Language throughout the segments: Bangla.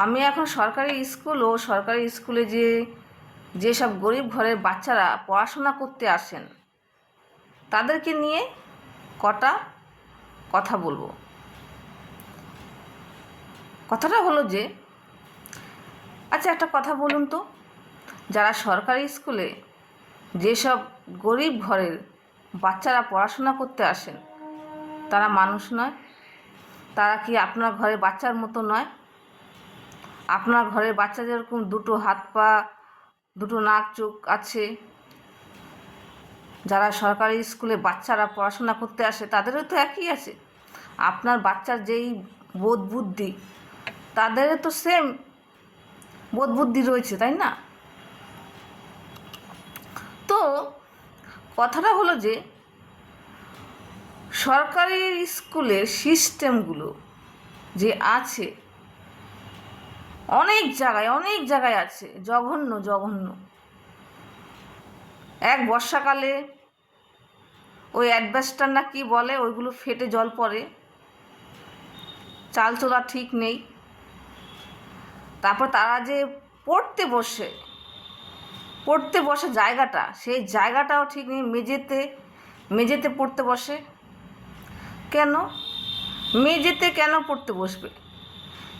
আমি এখন সরকারি স্কুল ও সরকারি স্কুলে যেসব গরিব ঘরের বাচ্চারা পড়াশোনা করতে আসেন তাদেরকে নিয়ে কটা কথা বলবো। কথাটা হলো যে, আচ্ছা একটা কথা বলুন তো, যারা সরকারি স্কুলে যেসব গরিব ঘরের বাচ্চারা পড়াশোনা করতে আসেন তারা মানুষ নয়? তারা কি আপনার ঘরের বাচ্চার মতো নয়? আপনার ঘরের বাচ্চা যেরকম দুটো হাত পা, দুটো নাক চোখ আছে, যারা সরকারি স্কুলে বাচ্চারা পড়াশোনা করতে আসে তাদেরও তো একই আছে। আপনার বাচ্চার যেই বোধ বুদ্ধি, তাদেরও তো সেম বোধ বুদ্ধি রয়েছে, তাই না? তো কথাটা হলো যে, সরকারি স্কুলের সিস্টেমগুলো যে আছে অনেক জায়গায় আছে জঘন্য জঘন্য। এক বর্ষাকালে ওই অ্যাডভেস্টার না কি বলে, ওইগুলো ফেটে জল পড়ে, চাল চলা ঠিক নেই। তারপর তারা যে পড়তে বসে জায়গাটা, সেই জায়গাটাও ঠিক নেই। মেঝেতে পড়তে বসে। কেন মেঝেতে কেন পড়তে বসবে?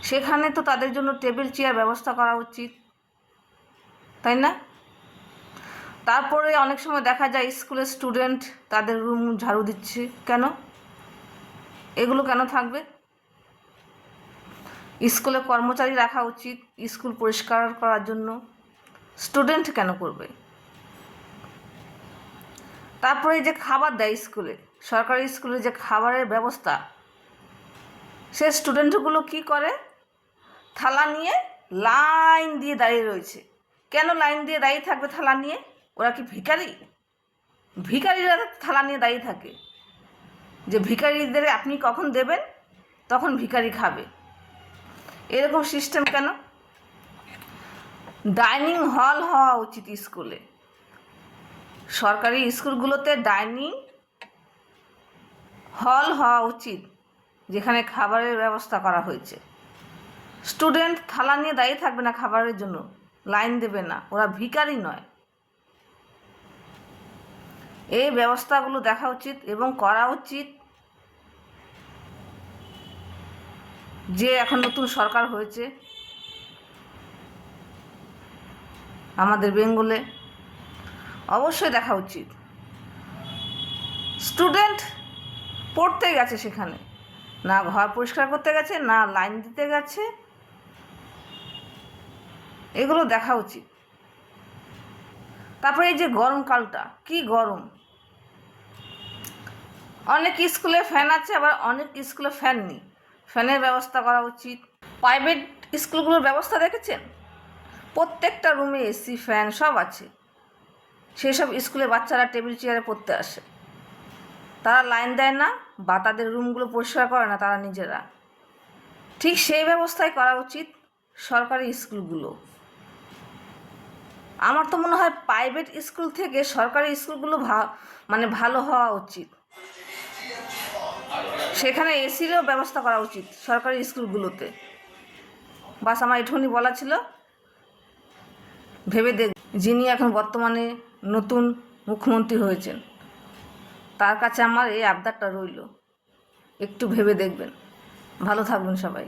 সেখানে তো তাদের জন্য টেবিল চেয়ার ব্যবস্থা করা উচিত, তাই না? তারপরে অনেক সময় দেখা যায় স্কুলের স্টুডেন্ট তাদের রুম ঝাড়ু দিচ্ছে। কেন? এগুলো কেন থাকবে? স্কুলে কর্মচারী রাখা উচিত স্কুল পরিষ্কার করার জন্য। স্টুডেন্ট কেন করবে? তারপরে যে খাবার দেয় স্কুলে, সরকারি স্কুলে যে খাবারের ব্যবস্থা, সে স্টুডেন্টগুলো কি করে? থালা নিয়ে লাইন দিয়ে দাঁড়িয়ে রয়েছে। কেন লাইন দিয়ে দাঁড়িয়ে থাকবে থালা নিয়ে? ওরা কি ভিখারি? ভিখারিরা থালা নিয়ে দাঁড়িয়ে থাকে যে ভিখারিদের আপনি কখন দেবেন তখন ভিখারি খাবে। এরকম সিস্টেম কেন? ডাইনিং হল হওয়া উচিত স্কুলে। সরকারি স্কুলগুলোতে ডাইনিং হল হওয়া উচিত, যেখানে খাবারের ব্যবস্থা করা হয়েছে। স্টুডেন্ট থালা নিয়ে দাঁড়িয়ে থাকবে না খাবারের জন্য, লাইন দেবে না, ওরা ভিখারি নয়। এই ব্যবস্থাগুলো দেখা উচিত এবং করা উচিত। যে এখন নতুন সরকার হয়েছে আমাদের বেঙ্গলে, অবশ্যই দেখা উচিত। স্টুডেন্ট পড়তে গেছে, সেখানে না ঘর পরিষ্কার করতে গেছে, না লাইন দিতে গেছে, এগুলো দেখা উচিত। তারপরে এই যে গরমকালটা, কি গরম! অনেক স্কুলে ফ্যান আছে, আবার অনেক স্কুলে ফ্যান নেই। ফ্যানের ব্যবস্থা করা উচিত। প্রাইভেট স্কুলগুলোর ব্যবস্থা দেখেছেন? প্রত্যেকটা রুমে এসি ফ্যান সব আছে। সেসব স্কুলে বাচ্চারা টেবিল চেয়ারে পড়তে আসে, তারা লাইন দেয় না বা তাদের রুমগুলো পরিষ্কার করে না তারা নিজেরা। ঠিক সেই ব্যবস্থাই করা উচিত সরকারি স্কুলগুলো। আমার তো মনে হয় প্রাইভেট স্কুল থেকে সরকারি স্কুলগুলো ভালো হওয়া উচিত। সেখানে এসিরও ব্যবস্থা করা উচিত সরকারি স্কুলগুলোতে। বাস আমার এটুকুনি বলা ছিল। ভেবে দেখ, যিনি এখন বর্তমানে নতুন মুখ্যমন্ত্রী হয়েছেন, তার কাছে আমার এই আবদারটা রইল, একটু ভেবে দেখবেন। ভালো থাকবেন সবাই।